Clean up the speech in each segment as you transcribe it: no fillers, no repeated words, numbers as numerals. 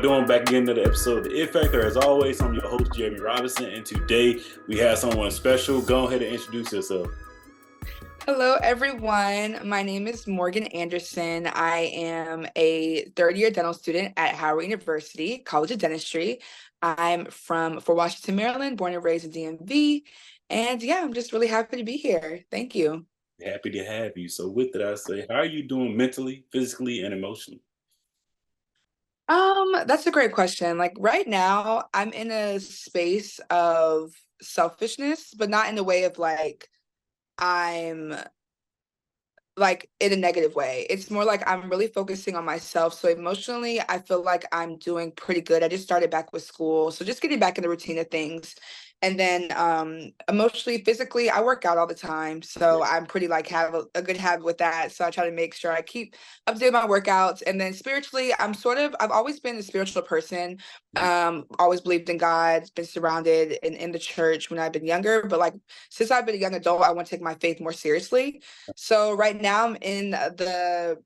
y'all doing? Back again to the episode of The It Factor. As always, I'm your host, Jeremy Robinson, and today we have someone special. Go ahead and introduce yourself. Hello, everyone. My name is Morgan Anderson. I am a third-year dental student at Howard University, College of Dentistry. I'm from Fort Washington, Maryland, born and raised in DMV. And yeah, I'm just really happy to be here. Thank you. Happy to have you. So with that, I say, how are you doing mentally, physically, and emotionally? That's a great question. Like right now, I'm in a space of selfishness, but not in the way of I'm like in a negative way. It's more like I'm really focusing on myself. So emotionally, I feel like I'm doing pretty good. I just started back with school. So just getting back in the routine of things. And then emotionally, physically, I work out all the time. So I'm pretty like have a good habit with that. So I try to make sure I keep updating my workouts. And then spiritually, I've always been a spiritual person. Always believed in God, been surrounded in the church when I've been younger. But like since I've been a young adult, I want to take my faith more seriously. So right now I'm in the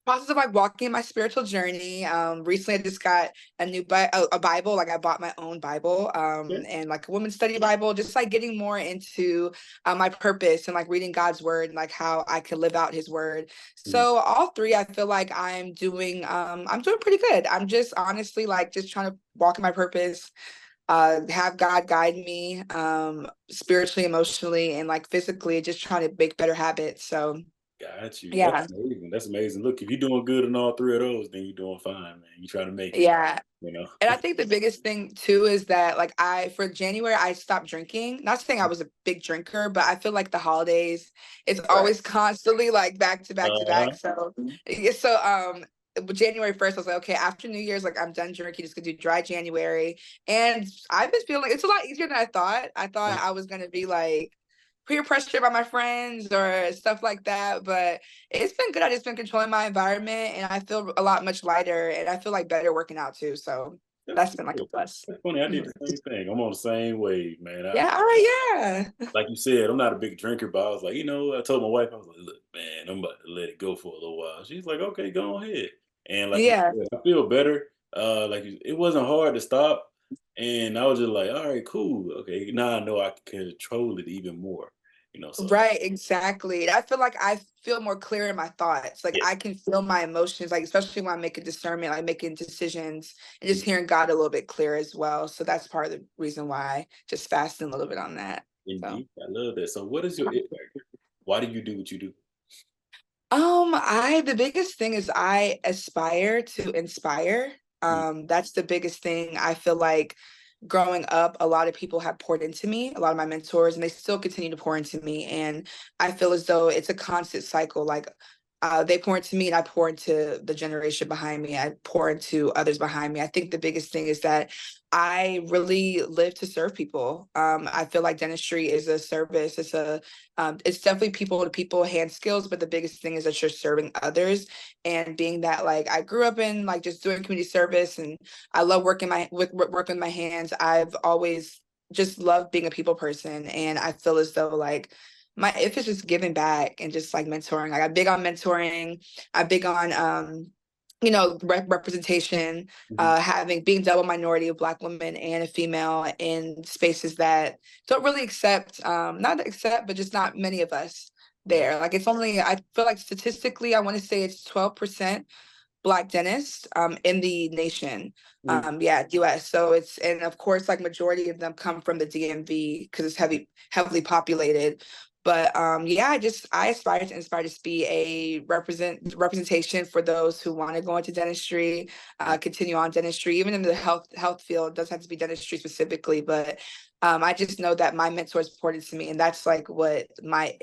process of like walking my spiritual journey. Recently I just got a Bible. Like I bought my own Bible, Yeah. and like a women's study Bible, just like getting more into my purpose and like reading God's word and like how I can live out his word. So all three, I feel like I'm doing pretty good. I'm just honestly like just trying to walk in my purpose, have God guide me, spiritually, emotionally, and like physically, just trying to make better habits. So Got you. yeah. That's amazing. That's amazing. Look, if you're doing good in all three of those, then you're doing fine, man. You try to make it, Yeah. you know? And I think the biggest thing too is that like for January I stopped drinking. Not saying I was a big drinker, but I feel like the holidays it's Right. always constantly like back to back to back. Uh-huh. So yeah, so January 1st, I was like, okay, after New Year's, like I'm done drinking, just gonna do dry January. And I've been feeling it's a lot easier than I thought. I thought I was gonna be like peer pressure by my friends or stuff like that. But it's been good. I just been controlling my environment and I feel a lot much lighter and I feel like better working out too. So That's that's been like a good. plus. That's funny. I did Mhm. the same thing. I'm on the same wave, man. Yeah, all right, yeah. Like you said, I'm not a big drinker, but I was like, I told my wife, I was like, look, man, I'm about to let it go for a little while. She's like, okay, go ahead. And like you Yeah. said, I feel better. It wasn't hard to stop. And I was just like, all right, cool. Okay, now I know I can control it even more. So Right, exactly. And I feel like I feel more clear in my thoughts. Like yeah. I can feel my emotions, like especially when I'm making discernment, like making decisions and just hearing God a little bit clearer as well. So that's part of the reason why I just fasten a little bit on that. So Indeed. I love that. So what is your it factor? Why do you do what you do? the biggest thing is I aspire to inspire. Mm. That's the biggest thing. I feel like growing up, a lot of people have poured into me, a lot of my mentors, and they still continue to pour into me. And I feel as though it's a constant cycle. Like they pour into me and I pour into the generation behind me. I pour into others behind me. I think the biggest thing is that I really live to serve people. I feel like dentistry is a service. It's definitely people to people hand skills, but the biggest thing is that you're serving others. And being that like I grew up in like just doing community service, and I love working with my hands. I've always just loved being a people person, and I feel as though like my if it's just giving back and just like mentoring. Like I'm big on mentoring. I'm big on representation, Mhm. having being double minority of Black women and a female in spaces that don't really accept, not accept, but just not many of us Right. there. Like it's only, I feel like statistically, I want to say it's 12% Black dentists in the nation. Mm. Yeah, US. So and of course, like majority of them come from the DMV because it's heavily populated. But yeah, I aspire to inspire to be a representation for those who want to go into dentistry, continue on dentistry, even in the health field. It doesn't have to be dentistry specifically, but I just know that my mentors reported to me, and that's like what my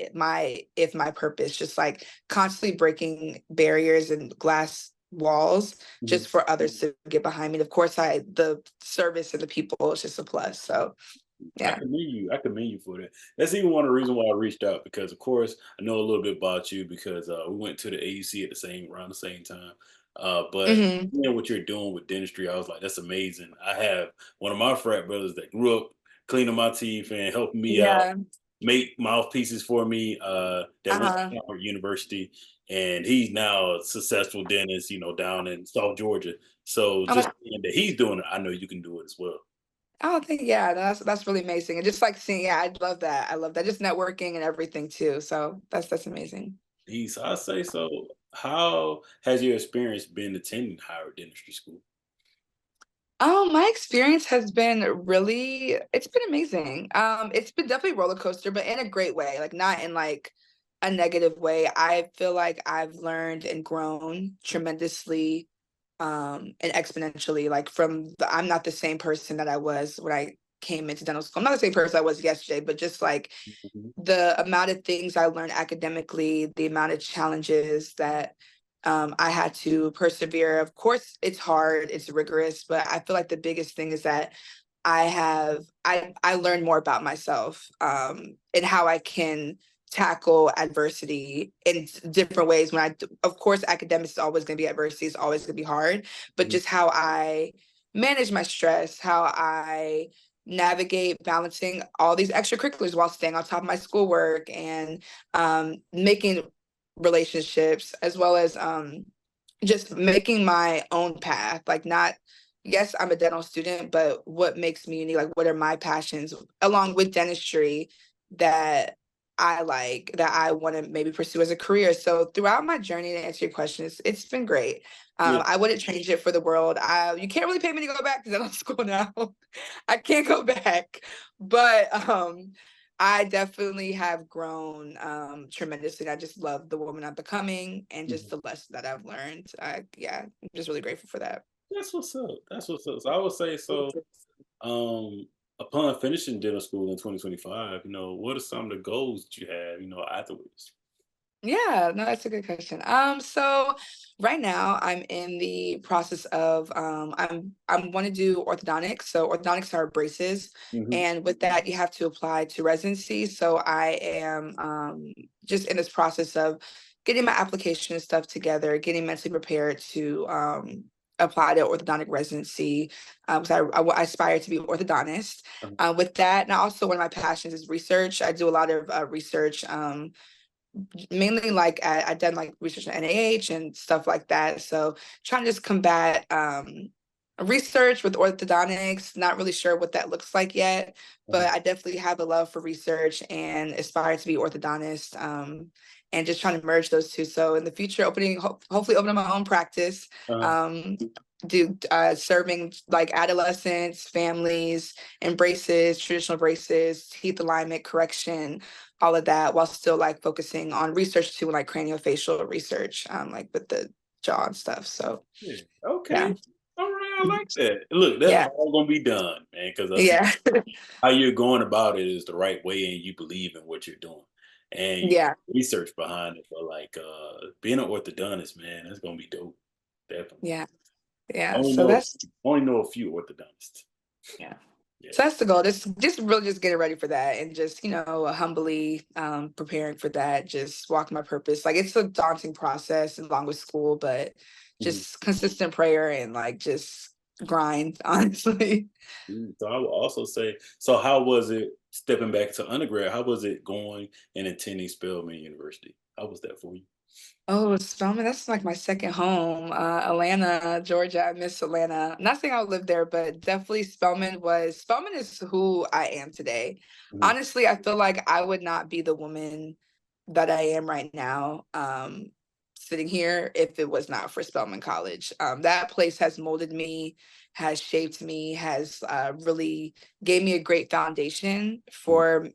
purpose, just like constantly breaking barriers and glass walls Mhm. just for others to get behind me. Of course, the service and the people is just a plus. So I yeah. commend you. I commend you for that. That's even one of the reasons why I reached out because, of course, I know a little bit about you because we went to the AUC at around the same time. But Hmm. what you're doing with dentistry, I was like, that's amazing. I have one of my frat brothers that grew up cleaning my teeth and helping me out, Yeah. make mouthpieces for me. That went Uh-huh. to Howard University, and he's now a successful dentist, down in South Georgia. So Oh, just seeing that he's doing it, I know you can do it as well. I think yeah, that's really amazing. And just like seeing, yeah, I love that. I love that. Just networking and everything too. So that's amazing. He's I say so. How has your experience been attending higher dentistry school? My experience has been really, it's been amazing. It's been definitely roller coaster, but in a great way, like not in like a negative way. I feel like I've learned and grown tremendously, and exponentially. Like I'm not the same person that I was when I came into dental school. I'm not the same person I was yesterday, but just like Mhm, the amount of things I learned academically, the amount of challenges that I had to persevere. Of course, it's hard, it's rigorous, but I feel like the biggest thing is that I learned more about myself, and how I can tackle adversity in different ways. Of course, academics is always going to be adversity, it's always going to be hard, but mhm, just how I manage my stress, how I navigate balancing all these extracurriculars while staying on top of my schoolwork and making relationships as well as just making my own path. Like, not, yes, I'm a dental student, but what makes me unique? Like, what are my passions along with dentistry that I like, that I want to maybe pursue as a career? So throughout my journey, to answer your question, it's been great. yeah, I wouldn't change it for the world. You can't really pay me to go back because I'm in school now. I can't go back, but I definitely have grown tremendously. I just love the woman I'm becoming and just mhm. the lesson that I've learned. Yeah, I'm just really grateful for that. That's what's up. That's what's up. So I would say so. Upon finishing dental school in 2025, what are some of the goals that you have, afterwards? Yeah, no, that's a good question. So right now I'm in the process of I'm want to do orthodontics. So orthodontics are braces, Hmm. and with that you have to apply to residency. So I am just in this process of getting my application and stuff together, getting mentally prepared to apply to orthodontic residency. So I aspire to be an orthodontist. With that, and also one of my passions is research. I do a lot of research. Mainly like I've done like research on NIH and stuff like that. So trying to just combat research with orthodontics, not really sure what that looks like yet, but I definitely have a love for research and aspire to be orthodontist. And just trying to merge those two. So in the future, hopefully opening my own practice, Uh, um, do serving like adolescents, families, and braces, traditional braces, teeth alignment correction, all of that, while still like focusing on research too, like craniofacial research, like with the jaw and stuff. So yeah. Okay. yeah, All right. I like that. Look, that's yeah, all gonna be done, man. Because I see yeah, how you're going about it is the right way, and you believe in what you're doing, and you yeah, research behind it. But like being an orthodontist, man, that's gonna be dope. Definitely. yeah, I yeah. only So know that's only know a few orthodontists. yeah. Yeah. So that's the goal. Just really just getting ready for that and just, humbly preparing for that, just walking my purpose. Like it's a daunting process along with school, but Mhm. just consistent prayer and like just grind, honestly. So I would also say, so how was it stepping back to undergrad? How was it going and attending Spelman University? How was that for you? Oh, Spelman, that's like my second home. Atlanta, Georgia. I miss Atlanta. Not saying I'll live there, but definitely Spelman is who I am today. Mhm, Honestly, I feel like I would not be the woman that I am right now, sitting here if it was not for Spelman College. That place has molded me, has shaped me, has really gave me a great foundation mhm, for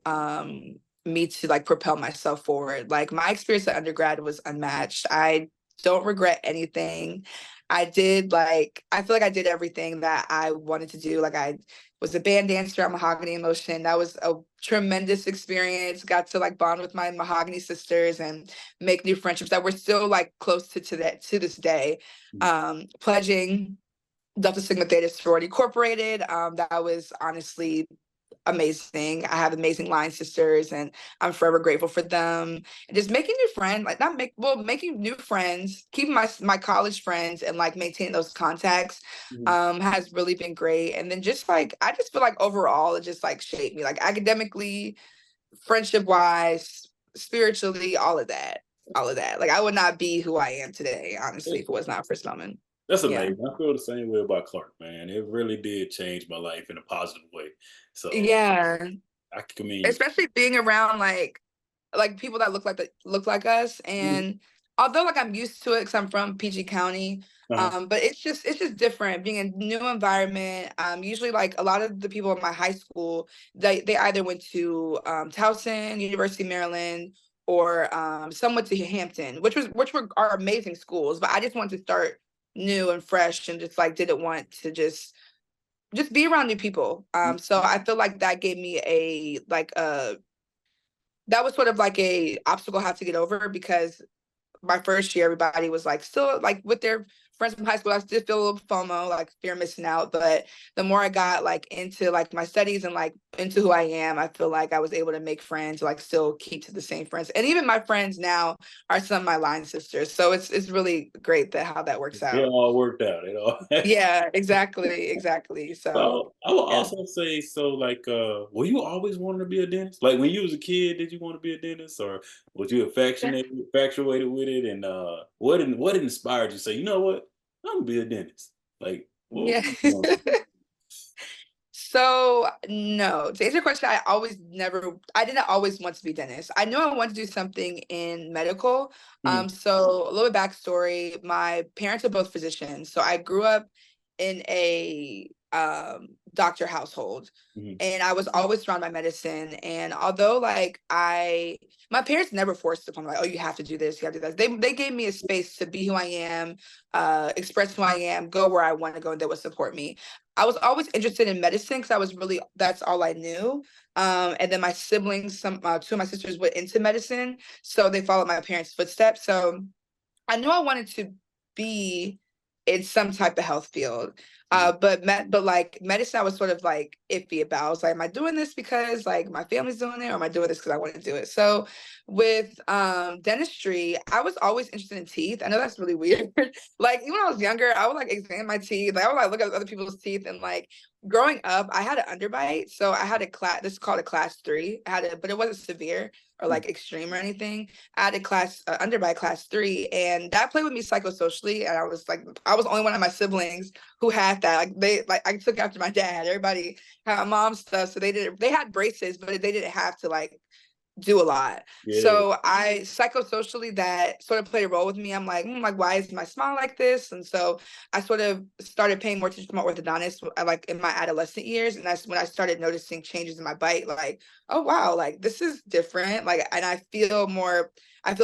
me to like propel myself forward. Like my experience at undergrad was unmatched. I don't regret anything. I feel like I did everything that I wanted to do. Like I was a band dancer at Mahogany in Motion. That was a tremendous experience. Got to like bond with my Mahogany sisters and make new friendships that we're still like close to this day. mhm. Pledging Delta Sigma Theta Sorority Incorporated. That was honestly amazing. I have amazing line sisters and I'm forever grateful for them. And just making new friends, like not make well, making new friends, keeping my college friends and like maintaining those contacts Mhm. has really been great. And then just like I just feel like overall it just like shaped me, like academically, friendship wise, spiritually, all of that. All of that. Like I would not be who I am today, honestly, if it was not for Spelman. That's Yeah. amazing. I feel the same way about Clark, man. It really did change my life in a positive way. So Yeah. I commend you. Especially being around like people that look like us, Mhm. and although like I'm used to it because I'm from PG County, Uh-huh. but it's just different being in a new environment. Usually like a lot of the people in my high school, they either went to Towson, University of Maryland, or some went to Hampton, which were are amazing schools, but I just wanted to start new and fresh and just like didn't want to just be around new people. So I feel like that gave me a like a that was sort of like a obstacle I had to get over because my first year, everybody was like still like with their friends from high school. I still feel a little FOMO, like fear of missing out. But the more I got like into like my studies and like into who I am, I feel like I was able to make friends, like still keep to the same friends. And even my friends now are some of my line sisters. So it's really great that how that works It out. all worked out. It all Yeah, exactly, exactly. So So I will yeah. also say, so like, were you always wanting to be a dentist? Like when you was a kid, did you want to be a dentist, or was you infatuated with it? And what inspired you to say, you know what, I'm gonna be a dentist? Like, what? Yeah. So no, to answer your question, I didn't always want to be a dentist. I knew I wanted to do something in medical. Mhm, So a little bit backstory, my parents are both physicians. So I grew up in a doctor household, mhm, and I was always surrounded by medicine. And although like my parents never forced upon me, like, oh, you have to do this, you have to do that. They gave me a space to be who I am, express who I am, go where I want to go, and they would support me. I was always interested in medicine because I was really that's all I knew. And then my siblings, two of my sisters went into medicine, so they followed my parents' footsteps. So I knew I wanted to be in some type of health field. mhm, But like medicine, I was sort of like iffy about. I was like, am I doing this because like my family's doing it, or am I doing this because I want to do it? So with dentistry, I was always interested in teeth. I know that's really weird. Like even when I was younger, I would like examine my teeth. Like I would like look at other people's teeth, and like growing up, I had an underbite. So I had a class, this is called a class 3. I had it, but it wasn't severe or mhm. like extreme or anything. I had a class underbite class 3, and that played with me psychosocially. And I was the only one of my siblings who had that. Like I took after my dad. Everybody had my mom's stuff, so they had braces, but they didn't have to like do a lot. Yeah, So I psychosocially that sort of played a role with me. I'm like, why is my smile like this? And so I sort of started paying more attention to my orthodontist like in my adolescent years. And that's when I started noticing changes in my bite, like, oh wow, like this is different. Like, and I feel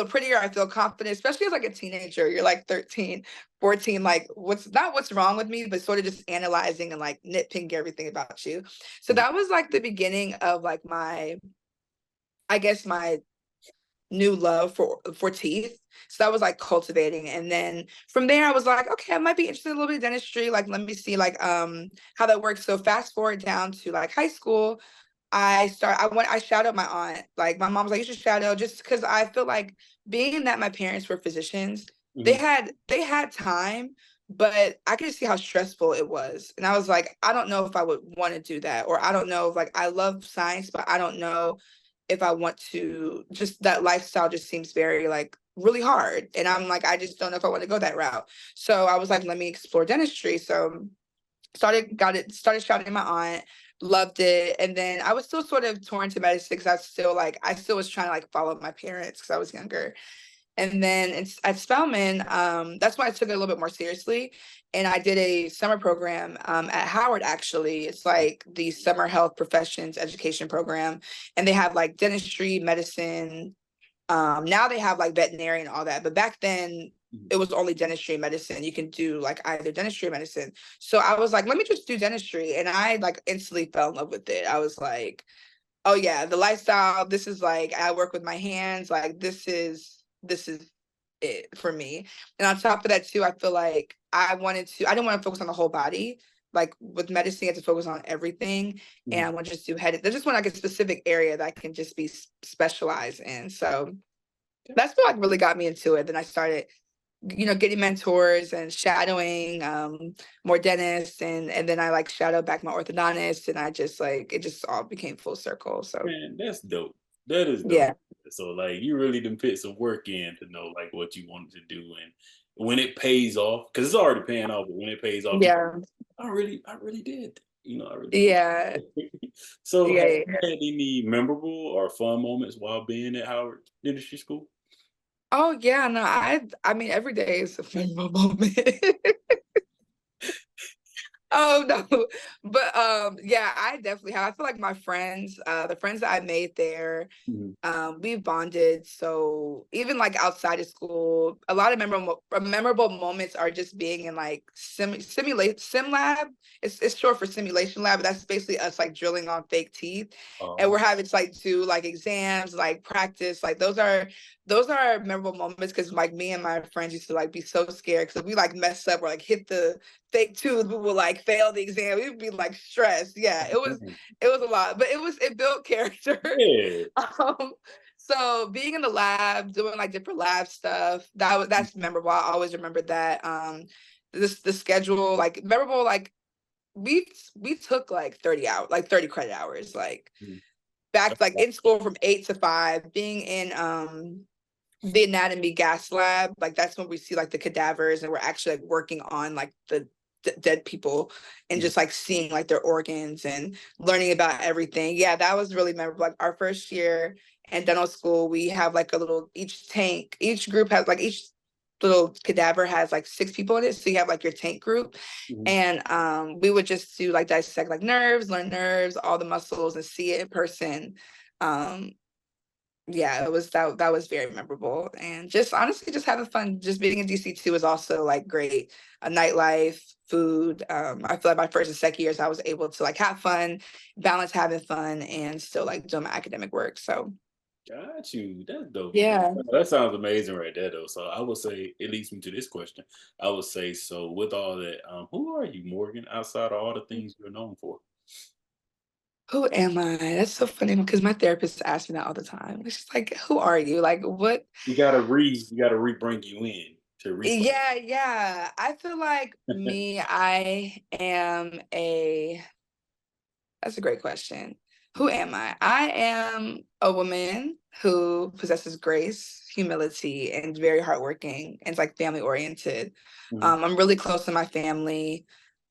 prettier, I feel confident, especially as like a teenager. You're like 13, 14, like what's wrong with me, but sort of just analyzing and like nitpicking everything about you. So mhm, that was like the beginning of like I guess my new love for teeth. So that was like cultivating. And then from there I was like, okay, I might be interested in a little bit of dentistry. Like let me see like how that works. So fast forward down to like high school, I shadowed my aunt. Like my mom was like, you should shadow just because I feel like being that my parents were physicians, mhm, they had time, but I could see how stressful it was. And I was like, I don't know if I would want to do that. Or I don't know if like I love science, but I don't know if I want to just that lifestyle just seems very like really hard. And I'm like, I just don't know if I want to go that route. So I was like, let me explore dentistry. So started shouting my aunt, loved it. And then I was still sort of torn to medicine because I still was trying to like follow my parents because I was younger. And then at Spelman, that's why I took it a little bit more seriously. And I did a summer program at Howard, actually. It's like the summer health professions education program. And they have like dentistry, medicine. Now they have like veterinary and all that. But back then, mhm. it was only dentistry and medicine. You can do like either dentistry or medicine. So I was like, let me just do dentistry. And I like instantly fell in love with it. I was like, oh yeah, the lifestyle, this is like I work with my hands, like this is it for me. And on top of that too, I feel like I didn't want to focus on the whole body. Like with medicine, you have to focus on everything. And Mhm. I want to just do head. There's just want like a specific area that I can just be specialized in. So that's what like really got me into it. Then I started, getting mentors and shadowing more dentists, and then I like shadowed back my orthodontist, and I just like it just all became full circle. So Man, that's dope. That is dope. yeah. So like you really done put some work in to know like what you wanted to do, and when it pays off, because it's already paying off, but when it pays off, Yeah. I really did. You know, I really Yeah. did. So, Yeah, have yeah, you yeah. had any memorable or fun moments while being at Howard Dentistry School? Oh yeah, no, I mean every day is a memorable moment. Oh no. But yeah, I definitely have. I feel like my friends, the friends that I made there, Mhm. we've bonded. So even like outside of school, a lot of memorable moments are just being in like sim lab. It's short for simulation lab, but that's basically us like drilling on fake teeth. And we're Oh, having to like do like exams, like practice. Like those are memorable moments because like me and my friends used to like be so scared because we like mess up or like hit the fake tooth, we would like fail the exam. We'd be like stressed. Yeah, dang. it was a lot, but it built character. Yeah. Um, so being in the lab, doing like different lab stuff, that's memorable. I always remember that. The schedule, like memorable, like we took like 30 hours, like 30 credit hours, like Mhm. back like in school from 8 to 5, being in the anatomy gas lab, like that's when we see like the cadavers and we're actually like working on like the dead people and Mhm. just like seeing like their organs and learning about everything. Yeah, that was really memorable. Like our first year in dental school, we have like a little each group has like each little cadaver has like 6 people in it. So you have like your tank group. Mhm. And we would just do like dissect like nerves, learn nerves, all the muscles and see it in person. Um, yeah, it was that was very memorable. And just honestly just having fun. Just being in DC too is also like great. A nightlife, food. I feel like my first and second years I was able to like have fun, balance having fun and still like doing my academic work. So Got you. That's dope. yeah. That sounds amazing right there, though. So I would say it leads me to this question. I would say, so with all that, who are you, Morgan, outside of all the things you're known for? Who am I? That's so funny because my therapist asks me that all the time. It's just like, who are you? Like what? You gotta re bring you in to reframe. Yeah, yeah. I feel like me, I am a that's a great question. Who am I? I am a woman who possesses grace, humility, and very hardworking and is like family oriented. Mhm. I'm really close to my family.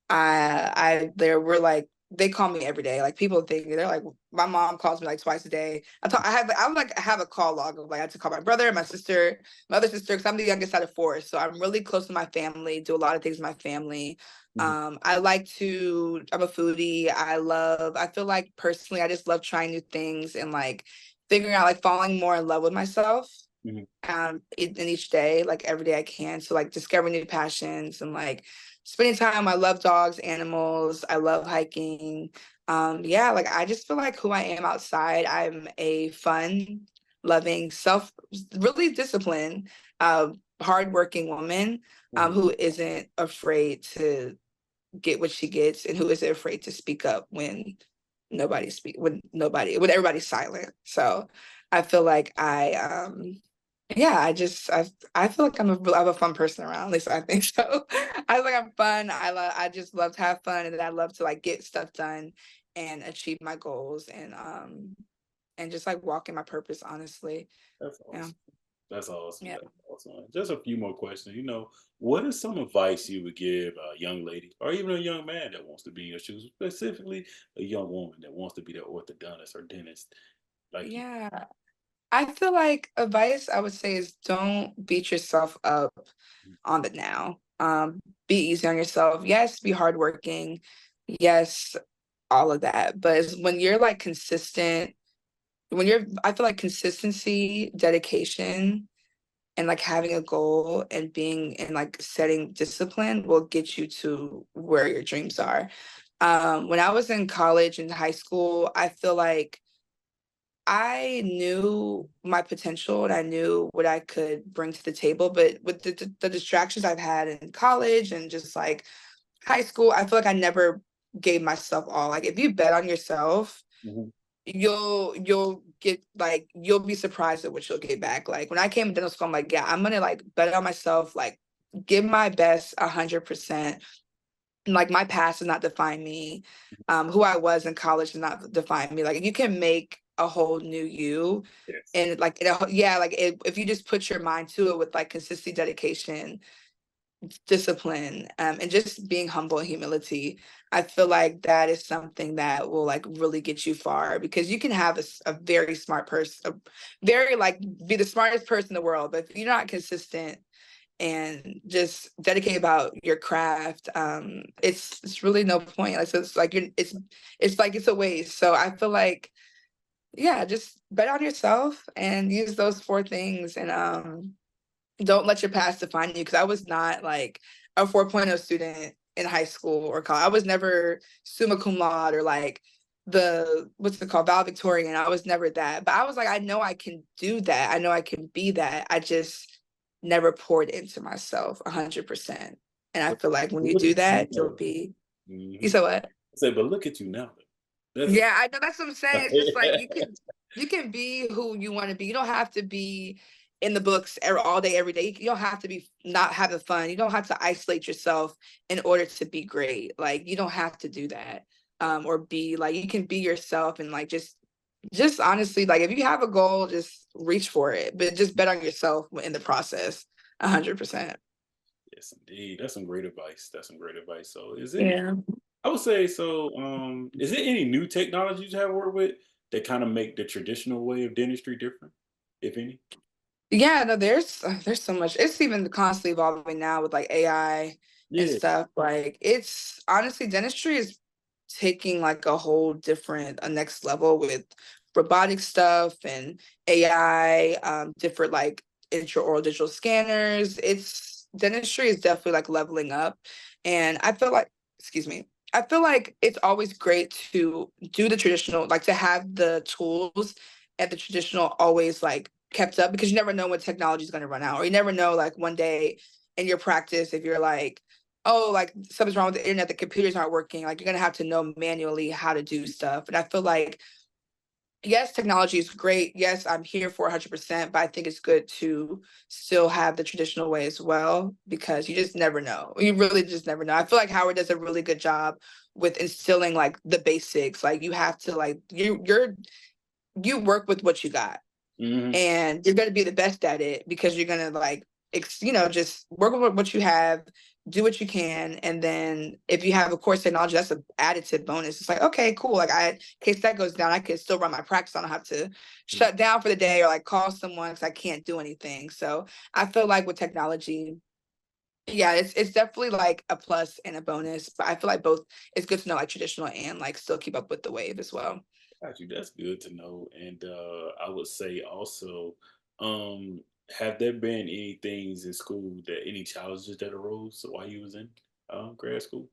There were like they call me every day. Like people think they're like my mom calls me like twice a day. I would like have a call log of like I have to call my brother, my sister, my other sister, because I'm the youngest out of four. So I'm really close to my family, do a lot of things with my family. Mhm. I'm a foodie. I feel like personally I just love trying new things and like figuring out like falling more in love with myself Mhm. in each day, like every day I can. So like discovering new passions and like spending time. I love dogs, animals. I love hiking. Yeah, like I just feel like who I am outside. I'm a fun, loving, really disciplined, hardworking woman Mhm. who isn't afraid to get what she gets and who isn't afraid to speak up when everybody's silent. So I feel like yeah, I feel like I'm a fun person around. At least I think so. I feel like I'm fun. I just love to have fun and I love to like get stuff done and achieve my goals and just like walk in my purpose, honestly. That's Yeah. awesome. That's awesome. Yeah. That's awesome. Just a few more questions. What is some advice you would give a young lady or even a young man that wants to be in your shoes, specifically a young woman that wants to be the orthodontist or dentist like you? Yeah. I feel like advice I would say is don't beat yourself up on the now. Be easy on yourself. Yes, be hardworking. Yes, all of that. But when you're like consistent, I feel like consistency, dedication, and like having a goal and being and like setting discipline will get you to where your dreams are. When I was in college and high school, I feel like I knew my potential and I knew what I could bring to the table, but with the distractions I've had in college and just like high school, I feel like I never gave myself all. Like if you bet on yourself, Mhm. you'll get like you'll be surprised at what you'll get back. Like when I came to dental school, I'm like, yeah, I'm gonna like bet on myself, like give my best 100%. And like my past does not define me. Who I was in college does not define me. Like you can make a whole new you. Yes. And like yeah, like if you just put your mind to it with like consistency, dedication, discipline, and just being humble and humility. I feel like that is something that will like really get you far, because you can have a very smart person, very like be the smartest person in the world, but if you're not consistent and just dedicated about your craft, it's really no point. Like, so it's like it's like it's a waste. So I feel like, yeah, just bet on yourself and use those four things, and don't let your past define you, because I was not like a 4.0 student in high school or college. I was never summa cum laude or like the what's it called, valedictorian. I was never that. But I was like, I know I can do that. I know I can be that. I just never poured into myself 100%. And I But feel like when you look do at you that, you'll now. be. You Hmm. said what? Say, but look at you now. That's Yeah, I know, that's what I'm saying. It's just like you can be who you want to be. You don't have to be in the books all day, every day. You don't have to be not having fun. You don't have to isolate yourself in order to be great. Like, you don't have to do that. Or be like, you can be yourself, and like just honestly, like if you have a goal, just reach for it. But just bet on yourself in the process. 100%. yes, indeed. That's some great advice. That's some great advice. So, is it? Yeah. I would say so. Is there any new technologies you have worked with that kind of make the traditional way of dentistry different, if any? Yeah, no, there's so much. It's even constantly evolving now with like AI and Yeah. stuff. Like, it's honestly, dentistry is taking like a whole different, a next level with robotic stuff and AI, different like intraoral digital scanners. It's dentistry is definitely like leveling up. And I feel like, excuse me, I feel like it's always great to do the traditional, like to have the tools at the traditional always like kept up, because you never know when technology is going to run out, or you never know like one day in your practice if you're like, oh, like something's wrong with the internet, the computers aren't working, like you're going to have to know manually how to do stuff. And I feel like, yes, technology is great, yes, I'm here for 100%, but I think it's good to still have the traditional way as well, because you just never know, you really just never know. I feel like Howard does a really good job with instilling like the basics. Like, you have to like you work with what you got, Hmm. and you're going to be the best at it, because you're going to like just work with what you have, do what you can, and then if you have of course technology, that's an additive bonus. It's like, okay, cool, like in case that goes down, I can still run my practice. I don't have to shut down for the day or like call someone because I can't do anything. So I feel like with technology, yeah, it's definitely like a plus and a bonus, but I feel like both, it's good to know like traditional and like still keep up with the wave as well. Got you. That's good to know. And I would say also, um, have there been any things in school that any challenges that arose while you was in grad school?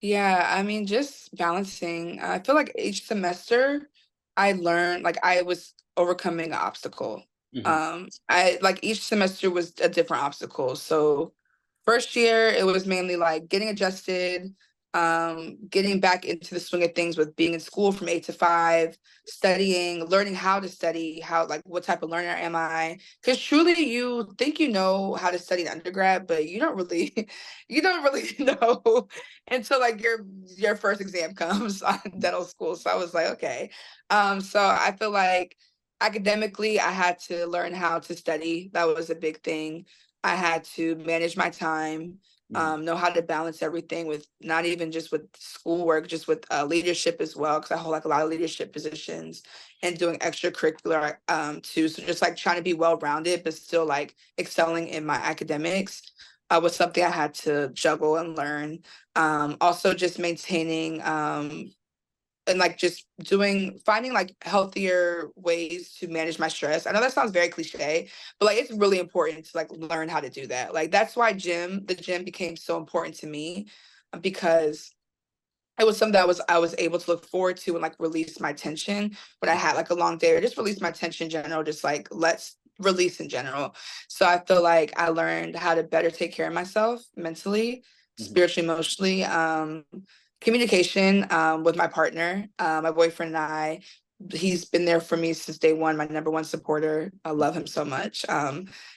Yeah, I mean, just balancing. I feel like each semester I learned, like I was overcoming an obstacle. Hmm. I like each semester was a different obstacle. So first year it was mainly like getting adjusted, getting back into the swing of things with being in school from 8 to 5, studying, learning how to study, how like what type of learner am I? Because truly you think you know how to study in undergrad, but you don't really you don't really know until like your first exam comes on dental school. So I was like, okay. So I feel like academically I had to learn how to study. That was a big thing. I had to manage my time, Hmm. know how to balance everything with not even just with schoolwork, just with leadership as well, because I hold like a lot of leadership positions and doing extracurricular too. So just like trying to be well rounded, but still like excelling in my academics was something I had to juggle and learn. Also, just maintaining and like just finding like healthier ways to manage my stress. I know that sounds very cliche, but like it's really important to like learn how to do that. Like, that's why the gym became so important to me, because it was something that I was able to look forward to and like release my tension when I had like a long day, or just release my tension in general, just like let's release in general. So I feel like I learned how to better take care of myself mentally, Hmm. spiritually, emotionally. Communication with my partner, my boyfriend and I. He's been there for me since day one, my number one supporter. I love him so much.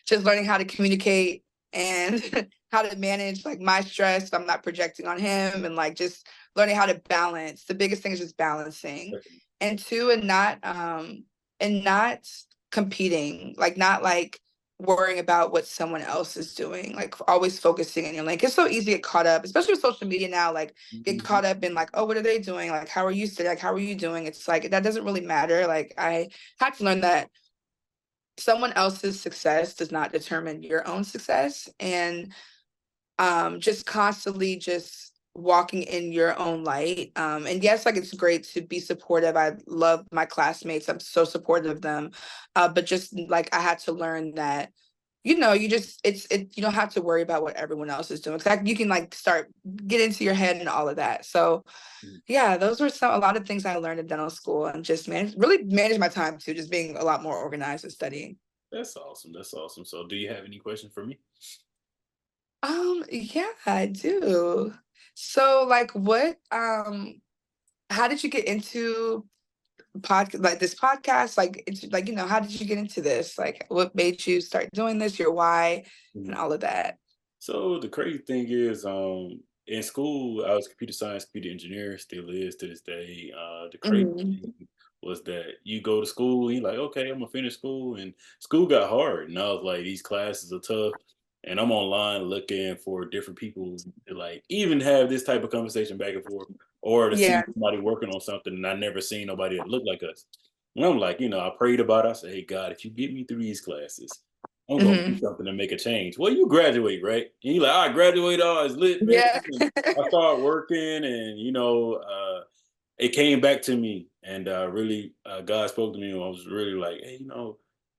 Just learning how to communicate and how to manage like my stress so I'm not projecting on him, and like just learning how to balance. The biggest thing is just balancing. And two, and not competing, like not like worrying about what someone else is doing, like always focusing on your lane. It's so easy to get caught up, especially with social media now, like get Mhm. caught up in like, oh, what are they doing? Like, how are you today? Like, how are you doing? It's like that doesn't really matter. Like I had to learn that someone else's success does not determine your own success. And just constantly just walking in your own light. And yes, like it's great to be supportive. I love my classmates. I'm so supportive of them. But just like I had to learn that, you just you don't have to worry about what everyone else is doing. 'Cause like, you can like start get into your head and all of that. So yeah, those were a lot of things I learned in dental school, and just really manage my time too, just being a lot more organized and studying. That's awesome. That's awesome. So, do you have any questions for me? Yeah, I do. So like how did you get into like this podcast? Like it's like, how did you get into this? Like what made you start doing this, your why and all of that? So the crazy thing is, in school, I was computer science, computer engineer, still is to this day. The crazy Mhm. thing was that you go to school, you like, okay, I'm gonna finish school, and school got hard, and I was like, these classes are tough, and I'm online looking for different people to like even have this type of conversation back and forth, or to Yeah. see somebody working on something, and I never seen nobody that looked like us. And I'm like, I prayed about it. I said, hey God, if you get me through these classes. I'm gonna do Mhm. something to make a change. Well, you graduate, right? And you're like, I graduate, all it's lit, man. Yeah. And I started working, and it came back to me, and really, God spoke to me, and I was really like, hey,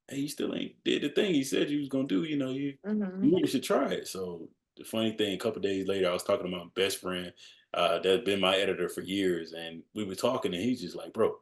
hey, you still ain't did the thing you said you was gonna do. You Mhm. really should try it. So the funny thing, a couple days later, I was talking to my best friend, that's been my editor for years, and we were talking, and he's just like, bro,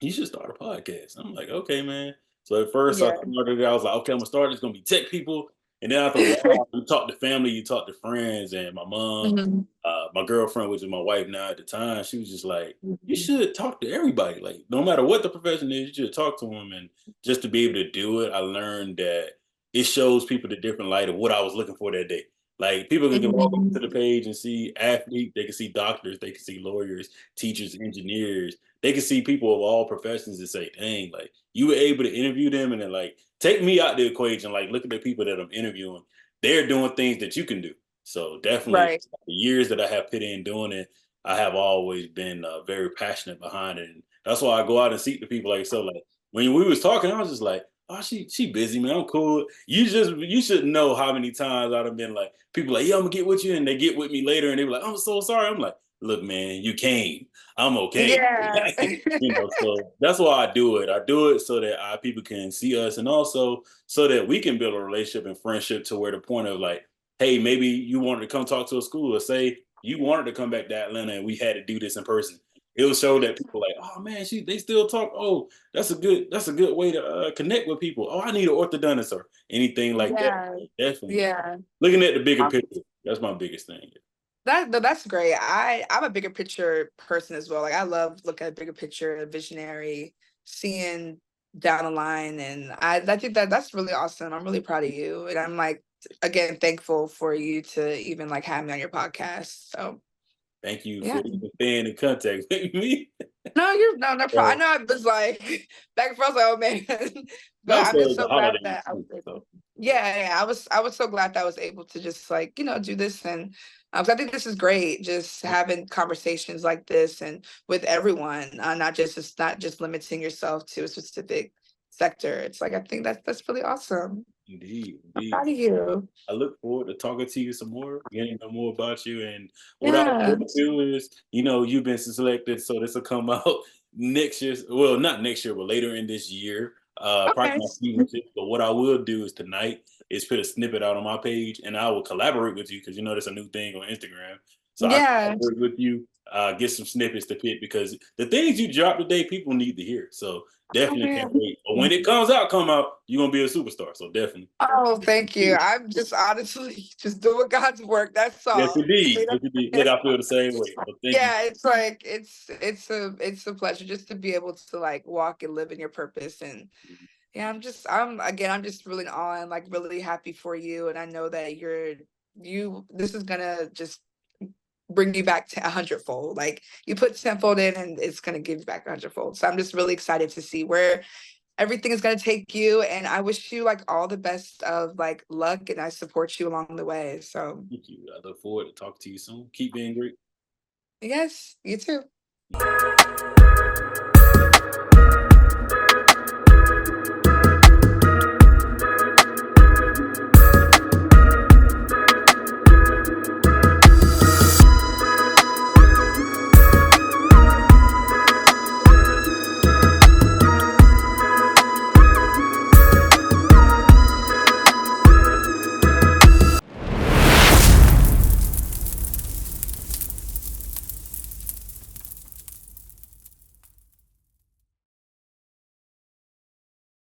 you should start a podcast. I'm like, okay, man. So at first I Yeah. started it, I was like, okay, I'm gonna start. It's gonna be tech people. And then after a while, you talk to family, you talk to friends, and my mom, Mhm. my girlfriend, which is my wife now at the time, she was just like, you Mhm. should talk to everybody. Like, no matter what the profession is, you should talk to them. And just to be able to do it, I learned that it shows people the different light of what I was looking for that day. Like people can walk Mhm. to the page and see athletes, they can see doctors, they can see lawyers, teachers, engineers, they can see people of all professions and say, dang, like you were able to interview them and then like take me out the equation, like look at the people that I'm interviewing. They're doing things that you can do. So definitely Right. the years that I have put in doing it, I have always been very passionate behind it. And that's why I go out and seek the people like so. Like when we was talking, I was just like, oh, she busy, man. I'm cool. You should know how many times I've been like people like, yeah, I'm gonna get with you, and they get with me later, and they be like, I'm so sorry. I'm like, look, man, you came. I'm okay. Yeah. So that's why I do it. I do it so that our people can see us, and also so that we can build a relationship and friendship to where the point of like, hey, maybe you wanted to come talk to a school, or say you wanted to come back to Atlanta, and we had to do this in person. It will show that people like, oh man, they still talk. Oh, that's a good way to connect with people. Oh, I need an orthodontist or anything like that. Yeah. Definitely Yeah. looking at the bigger picture. That's my biggest thing. That's great. I'm a bigger picture person as well. Like I love looking at bigger picture, visionary, seeing down the line, and I think that's really awesome. I'm really proud of you, and I'm like again thankful for you to even like have me on your podcast. So Thank you yeah. for even staying in contact with me. No, you're no problem. I So, know I was like back and forth, like, oh man, and but I'm also just the so glad holidays that I was too. able. So Yeah, I was so glad that I was able to just like do this, and 'cause I think this is great, just having conversations like this and with everyone, not just it's not just limiting yourself to a specific sector. It's like I think that's really awesome. indeed, I'm indeed. proud of you. I look forward to talking to you some more, getting to know more about you. And what I Yeah. will do is, you've been selected, so this will come out next year. Well, not next year, but later in this year. Probably Okay. my season 6. But what I will do is tonight is put a snippet out on my page, and I will collaborate with you because that's a new thing on Instagram. So I Yeah. collaborate with you, get some snippets to pit because the things you drop today, people need to hear. So Oh definitely can't man. wait. But when it come out, you're gonna be a superstar. So definitely. Oh, thank you. I'm just honestly just doing God's work. That's Yes, all. indeed. Yes, indeed. Look, I feel the same way. So thank you. Yeah, it's like it's a pleasure just to be able to like walk and live in your purpose. And yeah, I'm just really on like really happy for you, and I know that you this is gonna just bring you back to a hundredfold. Like you put tenfold in and it's gonna give you back a hundredfold. So I'm just really excited to see where everything is gonna take you, and I wish you like all the best of like luck, and I support you along the way. So Thank you. I look forward to talking to you soon. Keep being great. yes, you too.